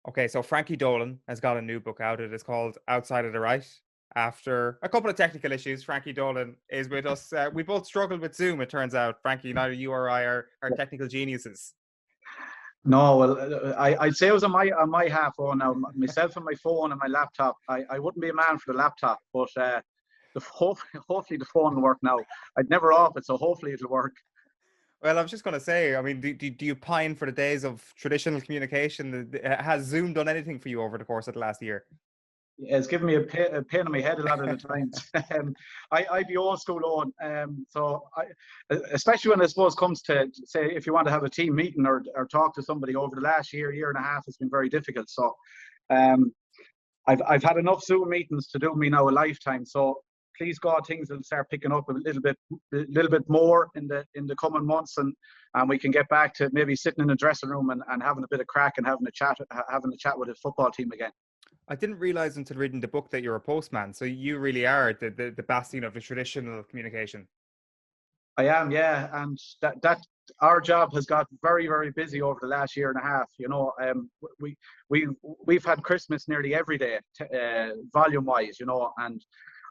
Okay, so Frankie Dolan has got a new book out. It is called Outside of the Right. After a couple of technical issues, Frankie Dolan is with us. We both struggled with Zoom, it turns out. Frankie, neither you or I are technical geniuses. No, well, I'd say it was on my half. Oh, now myself and my phone and my laptop. I wouldn't be a man for the laptop, but hopefully the phone will work now. I'd never off it, so hopefully it'll work. Well, I was just going to say, I mean, do you pine for the days of traditional communication? Has Zoom done anything for you over the course of the last year? It's given me a pain in my head a lot of the times. I'd be old school on. Especially when I suppose comes to say if you want to have a team meeting or talk to somebody over the last year and a half, it's been very difficult. So um, I've had enough Zoom meetings to do me now a lifetime. So please God, things will start picking up a little bit more in the coming months, and we can get back to maybe sitting in a dressing room and having a bit of crack and having a chat with the football team again. I didn't realize until reading the book that you're a postman. So you really are the bastion of the traditional communication. I am, yeah, and that our job has got very, very busy over the last year and a half. We we've had Christmas nearly every day, volume wise, and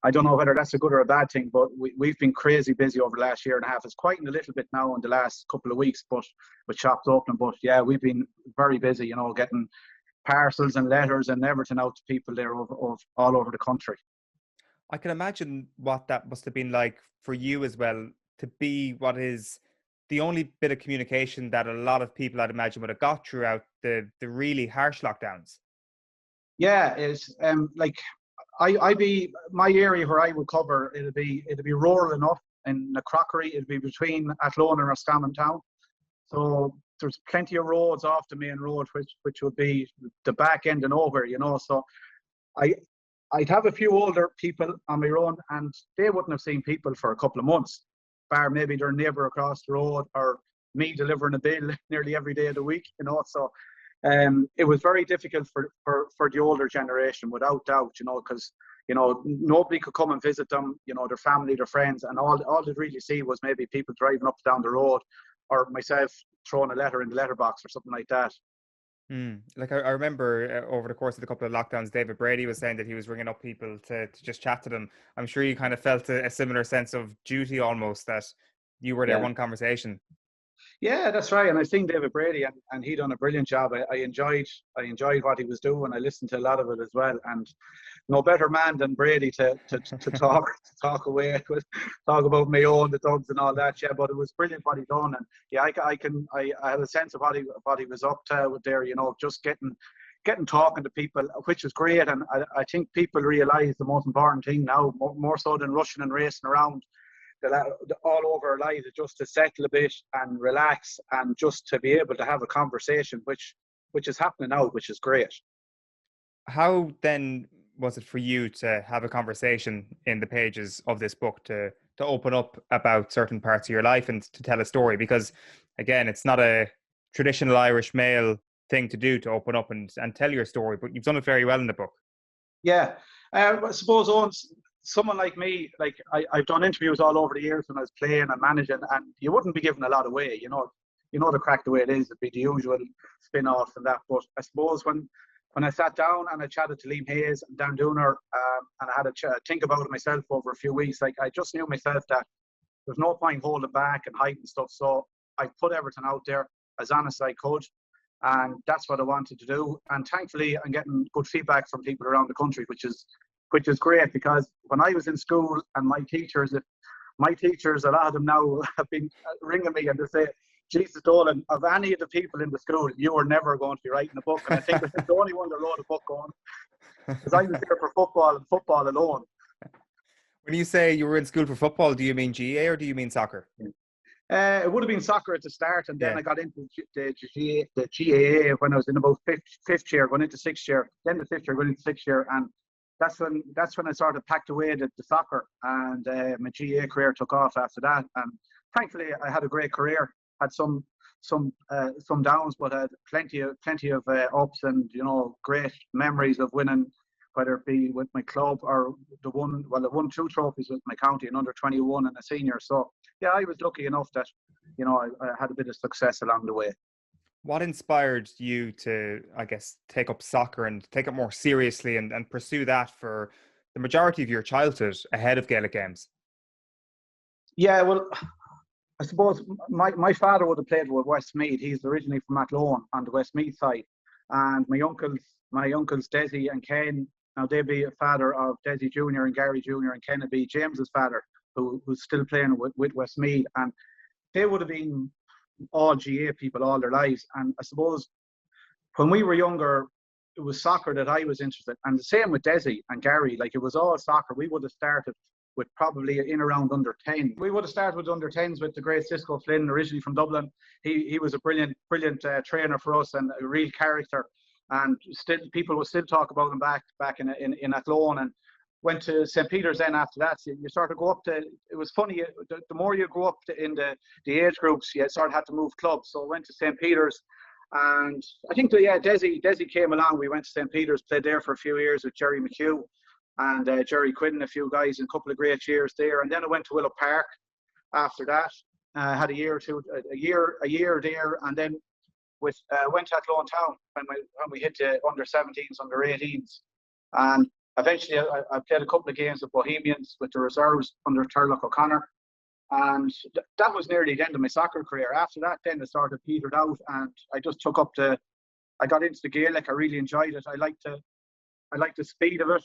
I don't know whether that's a good or a bad thing, but we've been crazy busy over the last year and a half. It's quieting a little bit now in the last couple of weeks, but with shops open. But yeah, we've been very busy, getting parcels and letters and everything out to people there all over the country. I can imagine what that must have been like for you as well, to be what is the only bit of communication that a lot of people I'd imagine would have got throughout the really harsh lockdowns. Yeah, it's like I be my area where I would cover. It'll be rural enough in the crockery. It'll be between Athlone and Roscommon town. So there's plenty of roads off the main road, which would be the back end and over. So I I'd have a few older people on my own, and they wouldn't have seen people for a couple of months, bar maybe their neighbour across the road or me delivering a bill nearly every day of the week. So it was very difficult for the older generation, without doubt, because nobody could come and visit them, their family, their friends, and all they'd really see was maybe people driving up and down the road, or myself throwing a letter in the letterbox or something like that. Like I remember over the course of the couple of lockdowns, David Brady was saying that he was ringing up people to just chat to them. I'm sure you kind of felt a similar sense of duty almost, that you were their Yeah. one conversation. Yeah, that's right. And I think David Brady and he done a brilliant job. I enjoyed what he was doing. I listened to a lot of it as well. And no better man than Brady to talk away with, talk about Mayo and the Dogs and all that. Yeah, but it was brilliant what he done. And yeah, I had a sense of what he was up to with there. Just getting talking to people, which is great. And I think people realise the most important thing now, more so than rushing and racing around all over our lives, is just to settle a bit and relax, and just to be able to have a conversation, which is happening now, which is great. How then was it for you to have a conversation in the pages of this book, to open up about certain parts of your life and to tell a story? Because again, it's not a traditional Irish male thing to do, to open up and tell your story, but you've done it very well in the book. Yeah, I suppose someone like me, like I've done interviews all over the years when I was playing and managing, and you wouldn't be giving a lot away. You know the crack the way it is. It'd be the usual spin-offs and that. But I suppose when I sat down and I chatted to Liam Hayes and Dan Dooner, and I had a think about it myself over a few weeks, like I just knew myself that there's no point holding back and hiding stuff. So I put everything out there as honest as I could. And that's what I wanted to do. And thankfully, I'm getting good feedback from people around the country, which is great, because when I was in school, and my teachers, a lot of them now have been ringing me and they say, Jesus Dolan, of any of the people in the school, you were never going to be writing a book. And I think I'm the only one that wrote a book on, because I was there for football and football alone. When you say you were in school for football, do you mean GA or do you mean soccer? It would have been soccer at the start, and then Yeah. I got into the GAA when I was in about fifth year, going into sixth year. Then the fifth year, going into sixth year, and that's when I sort of packed away the soccer, and my GAA career took off after that. And thankfully, I had a great career. Had some downs, but had plenty of ups, and great memories of winning, whether it be with my club or I won two trophies with my county, an under 21 and a senior. So yeah, I was lucky enough that I had a bit of success along the way. What inspired you to, I guess, take up soccer and take it more seriously and pursue that for the majority of your childhood ahead of Gaelic games? Yeah, well, I suppose my father would have played with Westmeath. He's originally from Athlone on the Westmeath side. And my uncles Desi and Ken, now they'd be a father of Desi Jr. and Gary Jr. and Ken would be James's father, who's still playing with Westmeath. And they would have been all GA people all their lives. And I suppose when we were younger, it was soccer that I was interested in. And the same with Desi and Gary, like it was all soccer. We would have started with probably in around under 10. We would have started with under 10s with the great Cisco Flynn, originally from Dublin. He was a brilliant trainer for us and a real character. And still, people will still talk about him back in Athlone. And went to St. Peter's then after that. So you sort of go up to, it was funny, the more you go up in the age groups, you sort of had to move clubs. So I went to St. Peter's, and I think Desi came along. We went to St. Peter's, played there for a few years with Jerry McHugh and Jerry Quinn, a few guys, and a couple of great years there. And then I went to Willow Park after that. Had a year or two, a year there, and then went to Athlone Town when we hit the under 17s, under 18s, and eventually I played a couple of games with Bohemians with the reserves under Turlock O'Connor, and that was nearly the end of my soccer career. After that, then it sort of petered out, and I just took up I got into the Gaelic. I really enjoyed it. I liked the speed of it.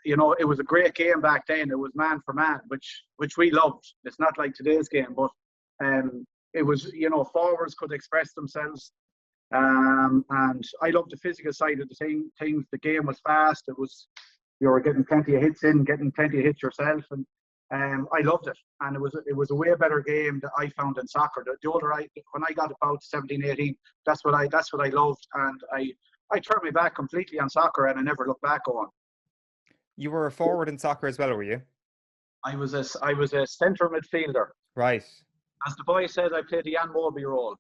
It was a great game back then. It was man for man, which we loved. It's not like today's game, but it was, forwards could express themselves. And I loved the physical side of the things. The game was fast. You were getting plenty of hits in, getting plenty of hits yourself, and I loved it. And it was a way better game that I found in soccer. The older when I got about 17, 18, that's what I loved, and I turned my back completely on soccer, and I never looked back on. You were a forward in soccer as well, were you? I was a centre midfielder. Right. As the boy said, I played the Jan Moby role.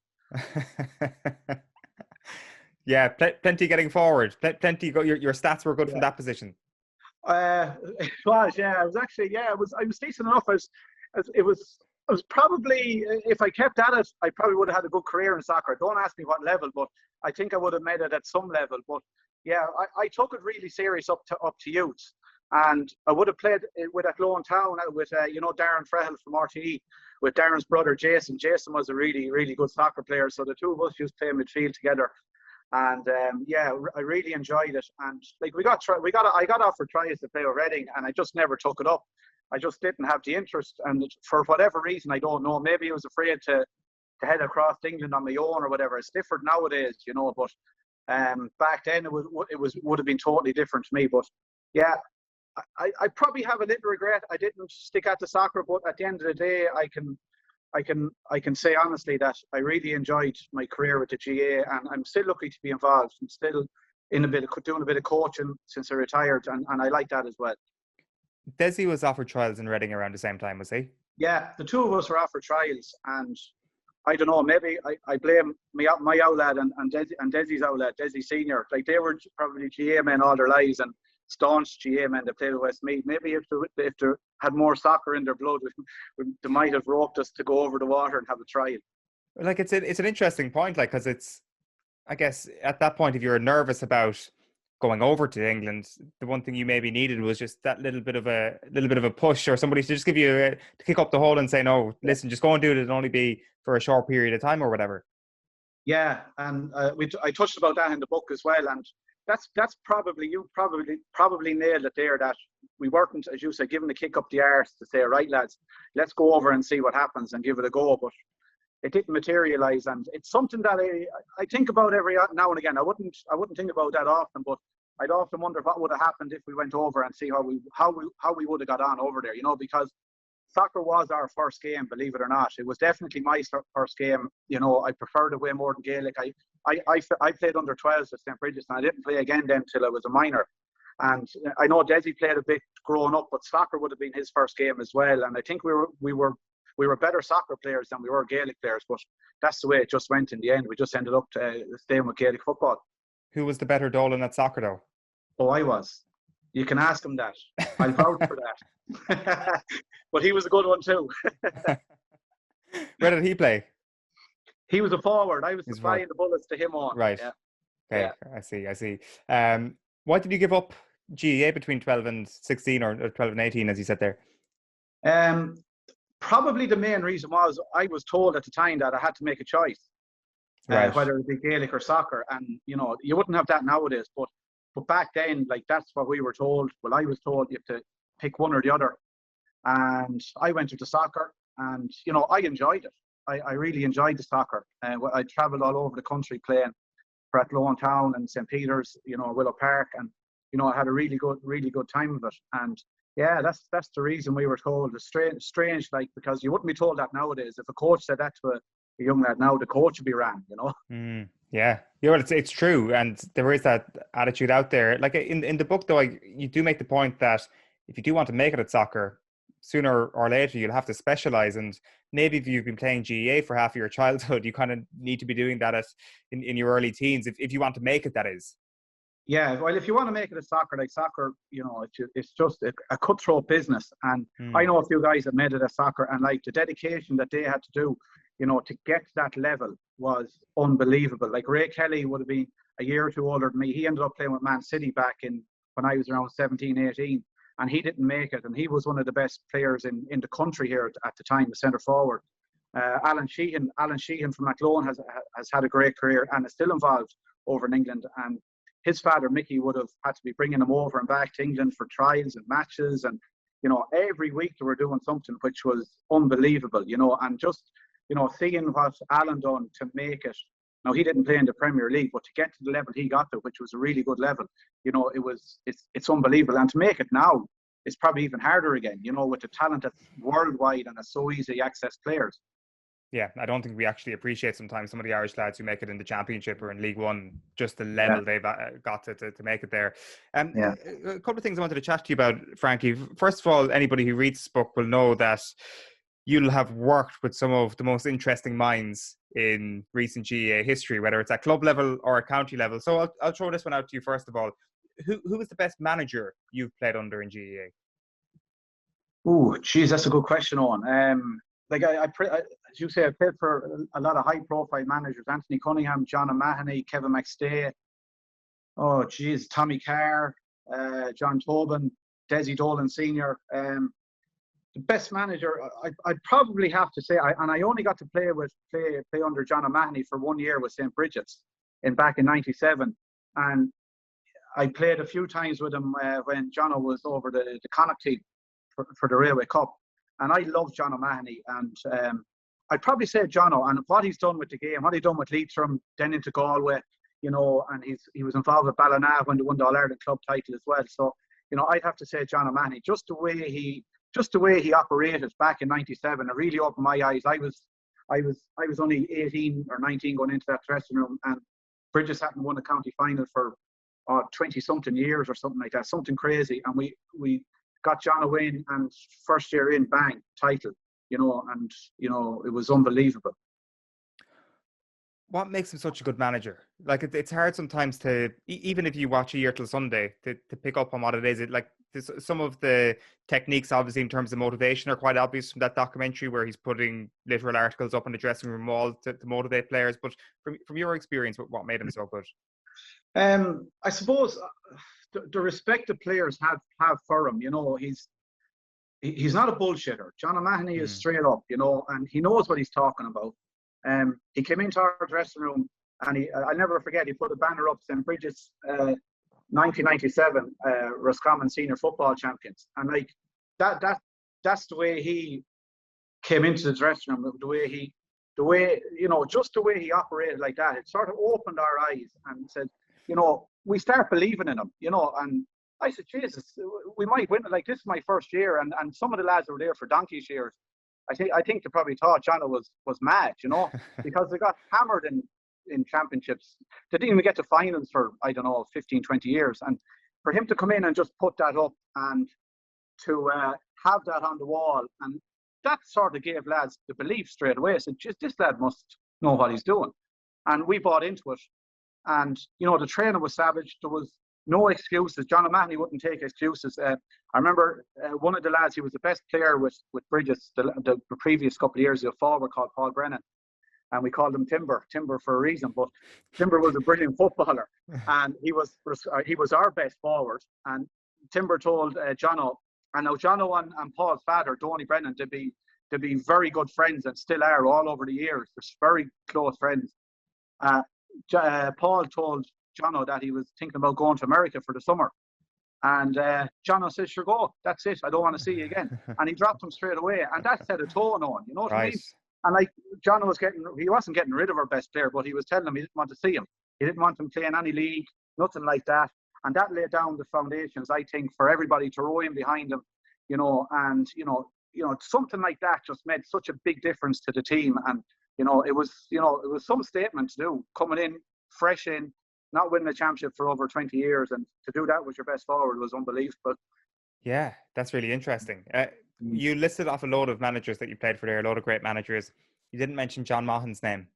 Yeah, plenty getting forward. Plenty. Your stats were good from that position. It was, yeah. I was actually, I was decent enough. I was probably, if I kept at it, I probably would have had a good career in soccer. Don't ask me what level, but I think I would have made it at some level. But yeah, I took it really serious up to youth, and I would have played with Athlone Town with Darren Frehel from RTE, with Darren's brother Jason. Jason was a really, really good soccer player, so the two of us used to play midfield together. And I really enjoyed it. And like I got offered tries to play with Reading, and I just never took it up. I just didn't have the interest, and for whatever reason, I don't know. Maybe I was afraid to head across England on my own or whatever. It's different nowadays, but back then it would have been totally different to me. But yeah, I probably have a little regret. I didn't stick at the soccer, but at the end of the day, I can say honestly that I really enjoyed my career with the GA, and I'm still lucky to be involved. I'm still doing a bit of coaching since I retired, and I like that as well. Desi was offered trials in Reading around the same time, was he? Yeah, the two of us were offered trials, and I don't know, maybe I blame my outlet and Desi's outlet, Desi Senior. Like, they were probably GA men all their lives, and staunch GA men that played with Westmeath. Maybe if they had more soccer in their blood, they might have roped us to go over the water and have a trial. Like, it's an interesting point, like, because it's, I guess at that point, if you're nervous about going over to England, the one thing you maybe needed was just that little bit of a push, or somebody to just give you to kick up the hole and say, no, listen, just go and do it. It'll only be for a short period of time or whatever. Yeah, and I touched about that in the book as well, and that's probably, you probably nailed it there, that we weren't, as you said, given a kick up the arse to say, right lads, let's go over and see what happens and give it a go. But it didn't materialise, and it's something that I think about every now and again. I wouldn't think about that often, but I'd often wonder what would have happened if we went over and see how we would have got on over there, because soccer was our first game, believe it or not. It was definitely my first game. I preferred it way more than Gaelic. I played under 12s at St. Bridget's, and I didn't play again then till I was a minor. And I know Desi played a bit growing up, but soccer would have been his first game as well. And I think we were better soccer players than we were Gaelic players, but that's the way it just went in the end. We just ended up staying with Gaelic football. Who was the better Dolan at soccer, though? Oh, I was. You can ask him that. I'll vouch for that. But he was a good one too. Where did he play? He was a forward. I was He's supplying the bullets to him on. right. Yeah. Okay, Yeah. I see. Why did you give up GEA between 12 and 16 or 12 and 18, as you said there? Probably the main reason was I was told at the time that I had to make a choice, Right. whether it be Gaelic or soccer. And, you know, you wouldn't have that nowadays. But back then, like, that's what we were told. Well, I was told you have to pick one or the other. And I went into soccer and, you know, I enjoyed it. I really enjoyed the soccer. I travelled all over the country playing for Athlone Town and St. Peter's, you know, Willow Park. And, you know, I had a really good time of it. And yeah, that's the reason we were told. It's strange, like, because you wouldn't be told that nowadays. If a coach said that to a young lad now, the coach would be ran, you know. Yeah. Well, it's true, and there is that attitude out there. Like in the book, though, you do make the point that if you do want to make it at soccer, sooner or later you'll have to specialize. And maybe if you've been playing GEA for half of your childhood, you kind of need to be doing that in your early teens if you want to make it. That is. Yeah, well, if you want to make it a soccer, like soccer, you know, it's just a cutthroat business. And I know a few guys that made it a soccer, and like the dedication that they had to do, you know, to get to that level was unbelievable. Like Ray Kelly would have been a year or two older than me. He ended up playing with Man City back when I was around 17, 18, and he didn't make it. And he was one of the best players in the country here at the time, the centre forward. Alan Sheehan from Athlone has had a great career and is still involved over in England. And his father, Mickey, would have had to be bringing him over and back to England for trials and matches. And, you know, every week they were doing something which was unbelievable, you know, and just, you know, seeing what Alan done to make it. Now, he didn't play in the Premier League, but to get to the level he got to, which was a really good level, you know, it's unbelievable. And to make it now is probably even harder again, you know, with the talent that's worldwide and it's so easy to access players. Yeah, I don't think we actually appreciate sometimes some of the Irish lads who make it in the Championship or in League One, just the level they've got to make it there. A couple of things I wanted to chat to you about, Frankie. First of all, anybody who reads this book will know that you'll have worked with some of the most interesting minds in recent GAA history, whether it's at club level or at county level. So I'll throw this one out to you first of all. Who is the best manager you've played under in GAA? Oh, geez, that's a good question, Owen. Like as you say, I played for a lot of high-profile managers: Anthony Cunningham, John O'Mahony, Kevin McStay. Oh, geez, Tommy Carr, John Tobin, Desi Dolan Senior. The best manager, I'd probably have to say, and I only got to play under John O'Mahony for 1 year with St. Bridget's back in '97, and I played a few times with him when John was over the Connacht team for the Railway Cup. And I love John O'Mahony, and I'd probably say John and what he's done with the game, what he's done with Leitrim, then into Galway, you know, and he was involved with Ballina when they won the All-Ireland club title as well. So, you know, I'd have to say John O'Mahony. Just the way he operated back in '97, it really opened my eyes. I was only 18 or 19 going into that dressing room, and Bridges hadn't won a county final for 20-something years or something like that, something crazy, and we got John away and first year in, bang, title, you know, and, you know, it was unbelievable. What makes him such a good manager? Like, it's hard sometimes to, even if you watch A Year Till Sunday, to pick up on what it is. Some of the techniques, obviously, in terms of motivation are quite obvious from that documentary where he's putting literal articles up on the dressing room wall to motivate players. But from your experience, what made him so good? I suppose the respect the players have for him, you know, he's not a bullshitter. John O'Mahony is straight up, you know, and he knows what he's talking about. He came into our dressing room, and I'll never forget, he put a banner up, St. Bridget's 1997 Roscommon senior football champions, and like that's the way he came into the dressing room, the way you know, just the way he operated like that. It sort of opened our eyes and said, you know, we start believing in him, you know. And I said, Jesus, we might win. Like, this is my first year, and some of the lads who were there for donkey's years, I think they probably thought Johnno was mad, you know, because they got hammered in championships. They didn't even get to finals for, I don't know, 15, 20 years. And for him to come in and just put that up and to have that on the wall, and that sort of gave lads the belief straight away. So just this lad must know what he's doing. And we bought into it. And, you know, the trainer was savage. There was no excuses. John O'Mahony wouldn't take excuses. I remember one of the lads, he was the best player with Bridges the previous couple of years, a forward called Paul Brennan. and we called him Timber for a reason. But Timber was a brilliant footballer, and he was our best forward. And Timber told Jono, and now Jono and Paul's father, Donny Brennan, to be very good friends, and still are all over the years. They're very close friends. Paul told Jono that he was thinking about going to America for the summer. And Jono says, sure, go. That's it. I don't want to see you again. And he dropped him straight away. And that set a tone on, you know what I mean? And like, Jono he wasn't getting rid of our best player, but he was telling him he didn't want to see him. He didn't want him playing any league, nothing like that. And that laid down the foundations, I think, for everybody to row in behind him, you know, and, you know, something like that just made such a big difference to the team. And, it was some statement to do, coming in, fresh in, not winning a championship for over 20 years. And to do that with your best forward was unbelievable. Yeah, that's really interesting. You listed off a load of managers that you played for there, a load of great managers. You didn't mention John Mahon's name.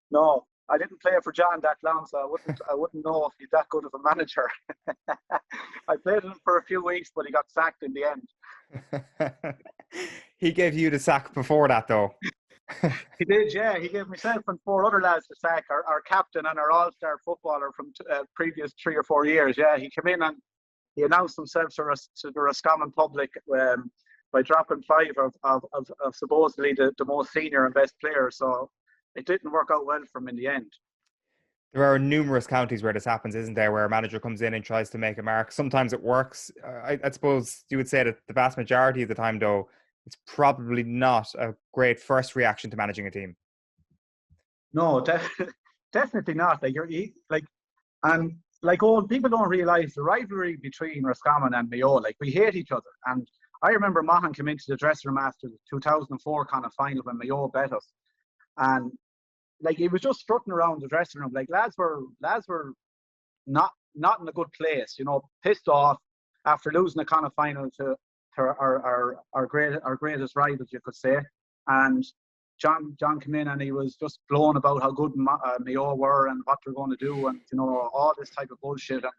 No, I didn't play for John that long, so I wouldn't know if he's that good of a manager. I played him for a few weeks, but he got sacked in the end. He gave you the sack before that, though. He did, yeah. He gave myself and 4 other lads the sack, our captain and our all-star footballer from previous 3 or 4 years. Yeah, he came in and he announced himself to the Roscommon public by dropping 5 of supposedly the most senior and best players. So it didn't work out well for him in the end. There are numerous counties where this happens, isn't there, where a manager comes in and tries to make a mark. Sometimes it works. I suppose you would say that the vast majority of the time, though, it's probably not a great first reaction to managing a team. No, definitely not. Old people don't realise the rivalry between Roscommon and Mayo. Like, we hate each other. And I remember Mahon came into the dressing room after the 2004 kind of final when Mayo bet us, and like, he was just strutting around the dressing room. Like, lads were not in a good place, pissed off after losing the kind of final to our greatest rivals, you could say. And John came in and he was just blown about how good Mayo were and what they're going to do, and all this type of bullshit. And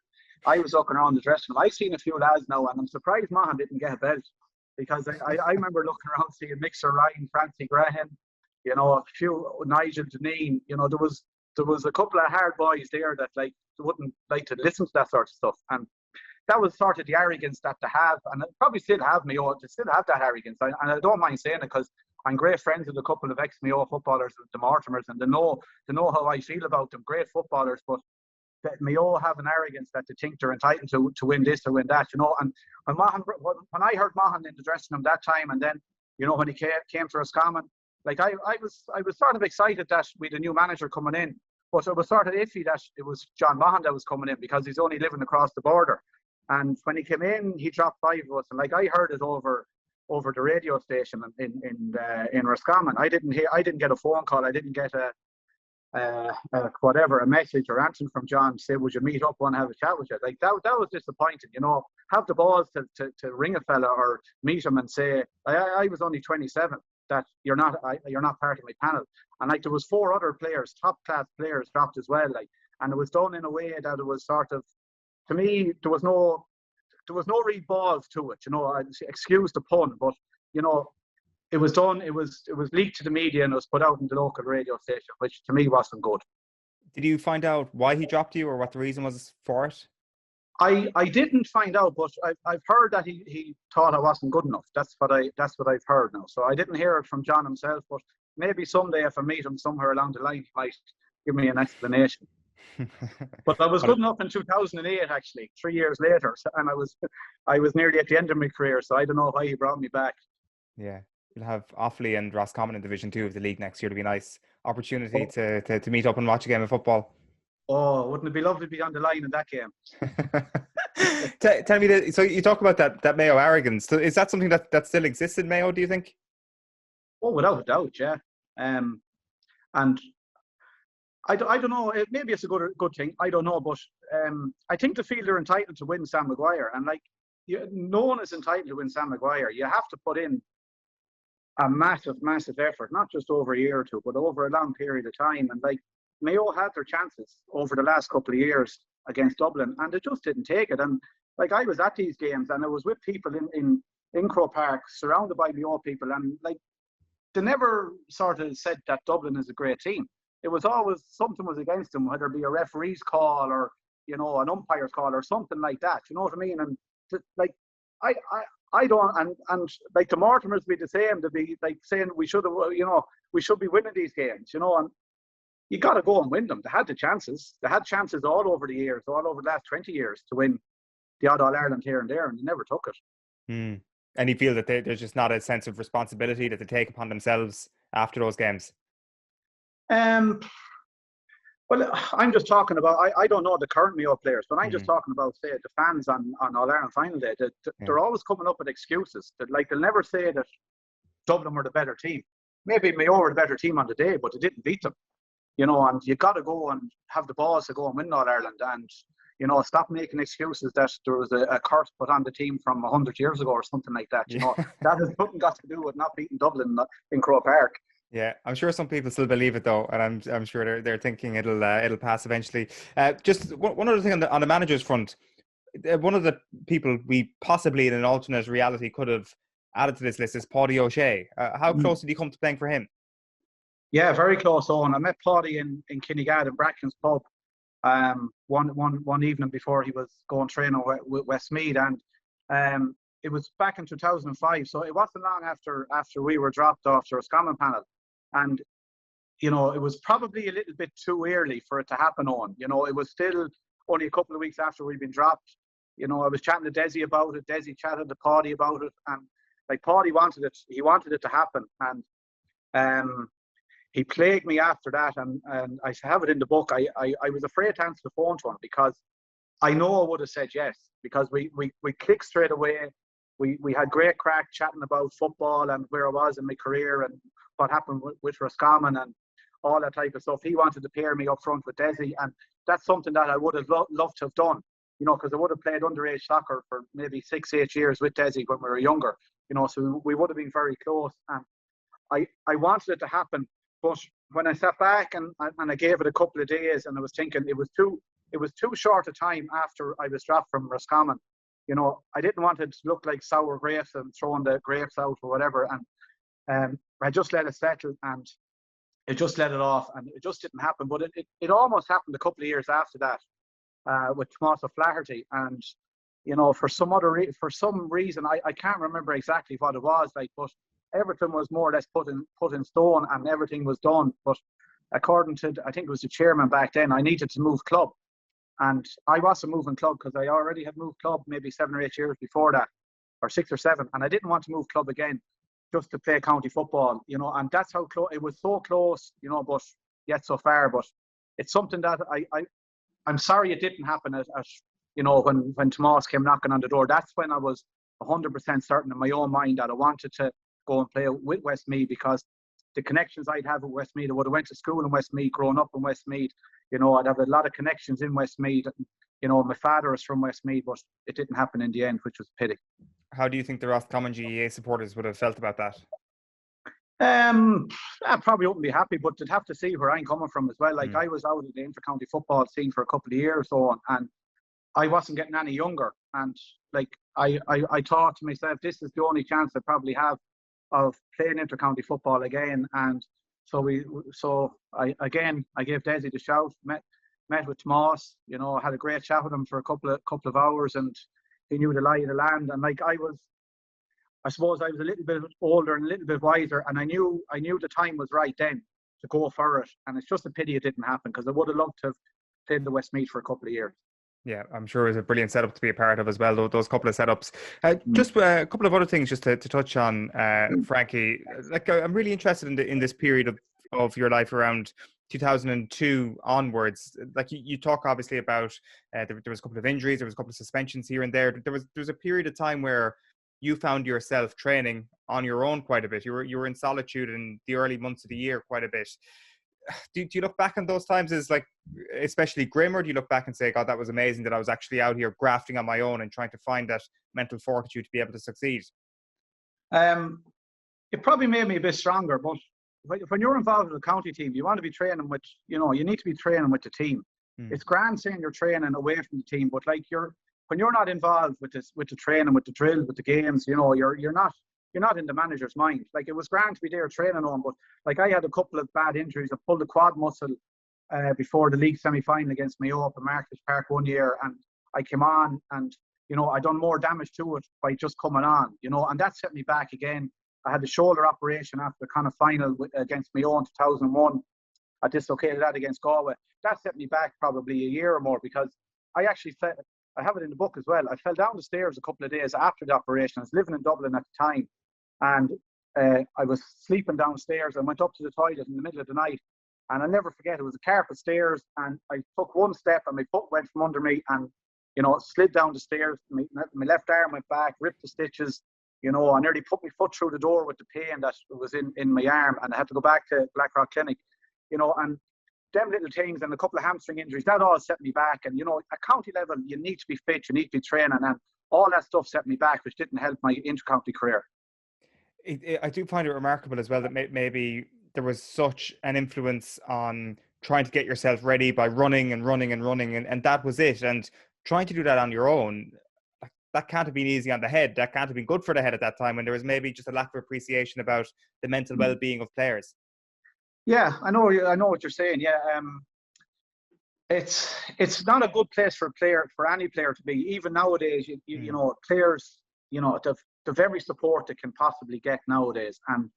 I was looking around the dressing room. I've seen a few lads now, and I'm surprised Mahon didn't get a belt, because I remember looking around seeing Mixer Ryan, Francie Graham, a few Nigel Deneen. There was a couple of hard boys there that wouldn't like to listen to that sort of stuff, and that was sort of the arrogance that they have, and probably still have Mayo. They still have that arrogance, and I don't mind saying it, because I'm great friends with a couple of ex-Mayo footballers, the Mortimers, and they know how I feel about them. Great footballers, but that Mayo have an arrogance that they think they're entitled to win this or win that, And when I heard Mahon in the dressing room that time, and then when he came to Roscommon, like, I was sort of excited that we had a new manager coming in, but it was sort of iffy that it was John Mahon that was coming in, because he's only living across the border. And when he came in, he dropped 5 of us, and I heard it over the radio station in Roscommon. I didn't get a phone call. I didn't get a message or anything from John to say, would you meet up, want to have a chat with you? Like, that was disappointing. Have the balls to ring a fella or meet him and say, I was only 27. That you're not part of my panel. And there was 4 other players, top class players, dropped as well. And it was done in a way that it was sort of, to me, there was no real balls to it. Excuse the pun, but it was done. It was leaked to the media and it was put out in the local radio station, which to me wasn't good. Did you find out why he dropped you, or what the reason was for it? I didn't find out, but I've heard that he thought I wasn't good enough. That's what I've heard now. So I didn't hear it from John himself, but maybe someday if I meet him somewhere along the line, he might give me an explanation. But I was good enough in 2008, actually, 3 years later, and I was nearly at the end of my career. So I don't know why he brought me back. Yeah, you'll have Offaly and Roscommon in Division 2 of the league next year. It'll be a nice opportunity to meet up and watch a game of football. Oh, wouldn't it be lovely to be on the line in that game? Tell me, so you talk about that Mayo arrogance. Is that something that still exists in Mayo, do you think? Oh, without a doubt, yeah. And I don't know, maybe it's a good thing, I don't know, but I think they feel they're entitled to win Sam Maguire, and no one is entitled to win Sam Maguire. You have to put in a massive effort, not just over a year or two, but over a long period of time. And Mayo had their chances over the last couple of years against Dublin, and they just didn't take it. And I was at these games, and I was with people in Croke Park, surrounded by Mayo people, and they never sort of said that Dublin is a great team. It was always something was against them, whether it be a referee's call or, you know, an umpire's call or something like that. You know what I mean? And like, I don't, and like the Mortimers be the same. They'd be like saying we should have, you know, we should be winning these games, you know, and you got to go and win them. They had the chances. They had chances all over the years, all over the last 20 years to win the odd All-Ireland here and there, and they never took it. Mm. And you feel that there's just not a sense of responsibility that they take upon themselves after those games? Well, I'm just talking about, I don't know the current Mayo players, but I'm just talking about, say, the fans on All-Ireland final day. They're always coming up with excuses. Like, they'll never say that Dublin were the better team. Maybe Mayo were the better team on the day, but they didn't beat them. You know, and you got to go and have the balls to go and win All-Ireland, and, you know, stop making excuses that there was a curse put on the team from 100 years ago or something like that. You know, that has nothing got to do with not beating Dublin in Croke Park. Yeah, I'm sure some people still believe it though, and I'm sure they're thinking it'll pass eventually. Just one other thing on the manager's front, one of the people we possibly in an alternate reality could have added to this list is Paddy O'Shea. How close did you come to playing for him? Yeah, very close on. I met Paddy in Kinnegad in Bracken's pub one evening before he was going training with Westmeath, and it was back in 2005. So it wasn't long after we were dropped off the Roscommon panel. And, you know, it was probably a little bit too early for it to happen on. You know, it was still only a couple of weeks after we'd been dropped. You know, I was chatting to Desi about it. Desi chatted to Paddy about it. And, like, Paddy wanted it. He wanted it to happen. And he plagued me after that. And I have it in the book. I was afraid to answer the phone to him because I know I would have said yes. Because we clicked straight away. We had great crack chatting about football and where I was in my career and what happened with Roscommon and all that type of stuff. He wanted to pair me up front with Desi, and that's something that I would have loved to have done, you know, because I would have played underage soccer for maybe 6-8 years with Desi when we were younger, you know, so we would have been very close. And I wanted it to happen, but when I sat back and I gave it a couple of days, and I was thinking it was too short a time after I was dropped from Roscommon. You know, I didn't want it to look like sour grapes and throwing the grapes out or whatever. And I just let it settle, and it just let it off, and it just didn't happen. But it almost happened a couple of years after that with Tomás O'Flaherty. And, you know, for some reason, I can't remember exactly what it was like, but everything was more or less put in stone and everything was done. But according to, I think it was the chairman back then, I needed to move club. And I wasn't moving club because I already had moved club maybe 7 or 8 years before that, or 6 or 7. And I didn't want to move club again just to play county football, you know. And that's how close, it was so close, you know, but yet so far. But it's something that I'm sorry it didn't happen at you know, when Tomás came knocking on the door. That's when I was 100% certain in my own mind that I wanted to go and play with Westmeath, because the connections I'd have with Westmeath, I would have went to school in Westmeath, grown up in Westmeath. You know, I'd have a lot of connections in Westmeath. You know, my father is from Westmeath, but it didn't happen in the end, which was a pity. How do you think the Roscommon GAA supporters would have felt about that? I probably wouldn't be happy, but they'd have to see where I'm coming from as well. Like, I was out of the inter-county football scene for a couple of years on, and I wasn't getting any younger. And like, I thought to myself, this is the only chance I probably have of playing inter-county football again. And so I gave Desi the shout, met with Tomás, you know, I had a great chat with him for a couple of hours, and he knew the lie of the land. And like, I suppose I was a little bit older and a little bit wiser, and I knew the time was right then to go for it. And it's just a pity it didn't happen, because I would have loved to have played the Westmeath for a couple of years. Yeah, I'm sure it was a brilliant setup to be a part of as well, those couple of setups. Just a couple of other things just to touch on, Frankie. Like, I'm really interested in this period of your life around 2002 onwards. Like, you talk obviously about there was a couple of injuries, there was a couple of suspensions here and there. There was a period of time where you found yourself training on your own quite a bit. You were in solitude in the early months of the year quite a bit. Do you look back on those times as like especially grim, or do you look back and say, God, that was amazing that I was actually out here grafting on my own and trying to find that mental fortitude to be able to succeed? It probably made me a bit stronger, but when you're involved with a county team, you want to be training with, you know, you need to be training with the team. It's grand saying you're training away from the team, but like, when you're not involved with the training, with the drill, with the games, you know, you're not you're not in the manager's mind. Like, it was grand to be there training on, but like, I had a couple of bad injuries. I pulled the quad muscle before the league semi-final against Mayo up in Market Park one year, and I came on, and I done more damage to it by just coming on, and that set me back again. I had the shoulder operation after the kind of final against Mayo in 2001. I dislocated that against Galway. That set me back probably a year or more, because I actually fell. I have it in the book as well. I fell down the stairs a couple of days after the operation. I was living in Dublin at the time, and I was sleeping downstairs. I went up to the toilet in the middle of the night, and I'll never forget, it was a carpet stairs, and I took one step and my foot went from under me and, slid down the stairs. My left arm went back, ripped the stitches, I nearly put my foot through the door with the pain that was in my arm, and I had to go back to Blackrock Clinic, and them little things and a couple of hamstring injuries, that all set me back. And, at county level, you need to be fit, you need to be training, and all that stuff set me back, which didn't help my inter-county career. I do find it remarkable as well that maybe there was such an influence on trying to get yourself ready by running, and that was it. And trying to do that on your own, that can't have been easy on the head. That can't have been good for the head at that time, when there was maybe just a lack of appreciation about the mental well-being of players. Yeah, I know what you're saying. Yeah, it's not a good place for any player to be. Even nowadays, players, they've every support they can possibly get nowadays, and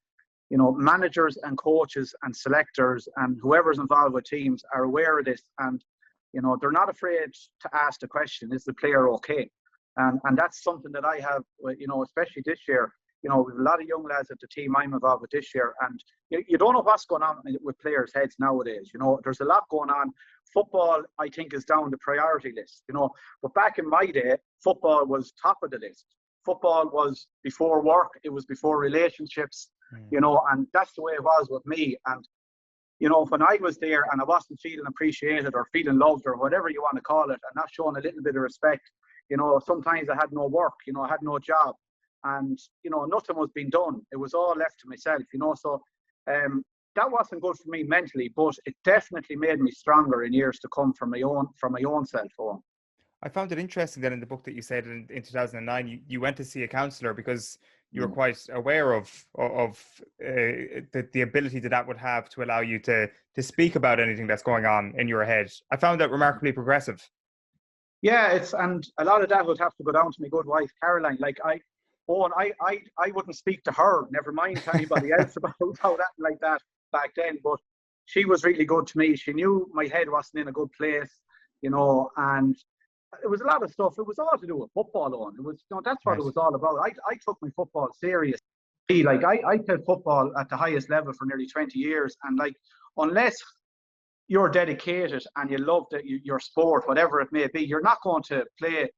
managers and coaches and selectors and whoever's involved with teams are aware of this, and they're not afraid to ask the question: is the player okay? And that's something that I have, especially this year. With a lot of young lads at the team I'm involved with this year, and you don't know what's going on with players' heads nowadays. There's a lot going on. Football, I think, is down the priority list. But back in my day, football was top of the list. Football was before work. It was before relationships. And that's the way it was with me. And when I was there and I wasn't feeling appreciated or feeling loved or whatever you want to call it, and not showing a little bit of respect, sometimes I had no work. I had no job. And, nothing was being done. It was all left to myself, So that wasn't good for me mentally, but it definitely made me stronger in years to come from my own self. I found it interesting that in the book that you said in 2009, you went to see a counsellor because you were quite aware of the ability that would have to allow you to speak about anything that's going on in your head. I found that remarkably progressive. Yeah, and a lot of that would have to go down to my good wife, Caroline. Like, I wouldn't speak to her, never mind to anybody else about how that like that back then. But she was really good to me. She knew my head wasn't in a good place, and it was a lot of stuff. It was all to do with football. It was, that's what it was all about. I took my football serious. Like, I played football at the highest level for nearly 20 years, and like, unless you're dedicated and you love your sport, whatever it may be, you're not going to play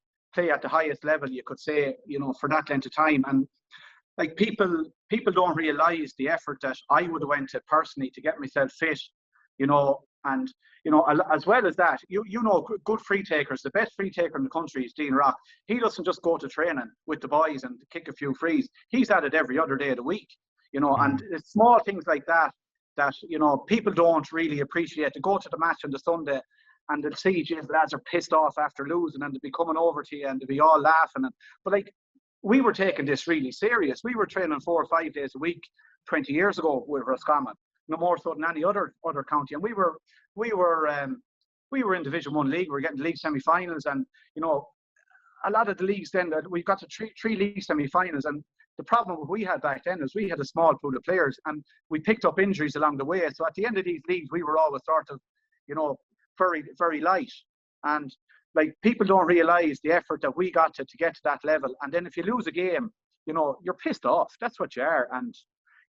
at the highest level, you could say, for that length of time. And like, people don't realize the effort that I would have went to personally to get myself fit, and as well as that, good free takers, the best free taker in the country is Dean Rock. He doesn't just go to training with the boys and kick a few frees. He's at it every other day of the week, and it's small things like that people don't really appreciate. To go to the match on the Sunday and they'll see, geez, the lads are pissed off after losing, and they'll be coming over to you and they'll be all laughing. But like, we were taking this really serious. We were training 4 or 5 days a week 20 years ago with Roscommon, no more so than any other county. And we were in Division 1 league. We were getting league semi-finals, and a lot of the leagues then, that we got to three league semi-finals. And the problem we had back then is we had a small pool of players, and we picked up injuries along the way. So at the end of these leagues, we were always sort of, very, very light. And like, people don't realize the effort that we got to get to that level. And then if you lose a game, you're pissed off. That's what you are. And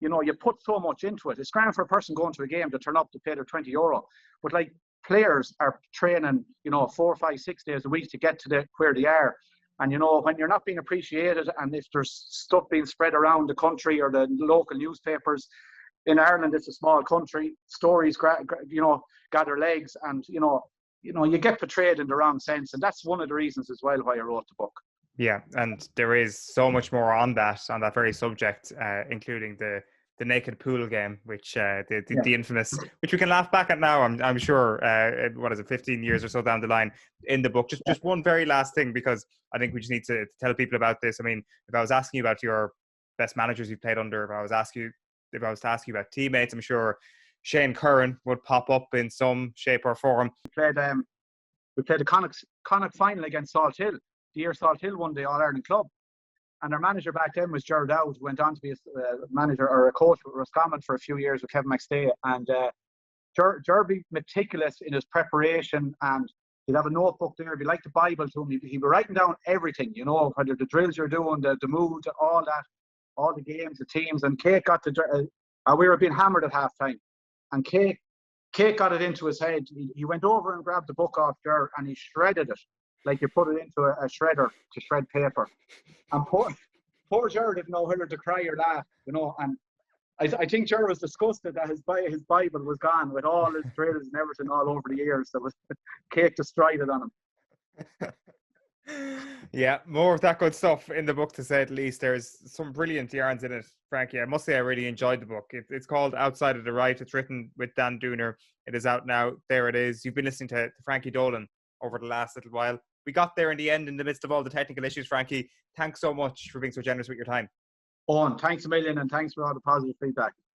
you put so much into it. It's grand for a person going to a game to turn up to pay their €20, but like, players are training 4, 5, 6 days a week to get to where they are. And when you're not being appreciated, and if there's stuff being spread around the country or the local newspapers, in Ireland, it's a small country, stories gather legs, and you get portrayed in the wrong sense. And that's one of the reasons as well why I wrote the book. Yeah, and there is so much more on that very subject, including the naked pool game, which the infamous, which we can laugh back at now, I'm sure, 15 years or so down the line in the book. Just one very last thing, because I think we just need to tell people about this. I mean, if I was asking you about your best managers you played under. If I was to ask you about teammates, I'm sure Shane Curran would pop up in some shape or form. We played the Connacht final against Salt Hill, the year Salt Hill won the All-Ireland club. And our manager back then was Ger Dowd, who went on to be a manager or a coach with Roscommon for a few years with Kevin McStay. And Ger be meticulous in his preparation, and he'd have a notebook there. It'd be like the Bible to him. He'd be writing down everything, you know, whether the drills you're doing, the mood, all that, all the games, the teams. And Kate got we were being hammered at half time. And Kate got it into his head. He went over and grabbed the book off Ger and he shredded it like you put it into a shredder to shred paper. And poor Ger didn't know whether to cry or laugh, you know. And I think Ger was disgusted that his Bible was gone with all his drills and everything all over the years. So Kate destroyed it on him. Yeah, more of that good stuff in the book, to say the least. There's some brilliant yarns in it, Frankie. I must say I really enjoyed the book. It's called Outside of the Right. It's written with Dan Dooner. It is out now. There it is. You've been listening to Frankie Dolan over the last little while. We got there in the end in the midst of all the technical issues, Frankie. Thanks so much for being so generous with your time. Owen, thanks a million, and thanks for all the positive feedback.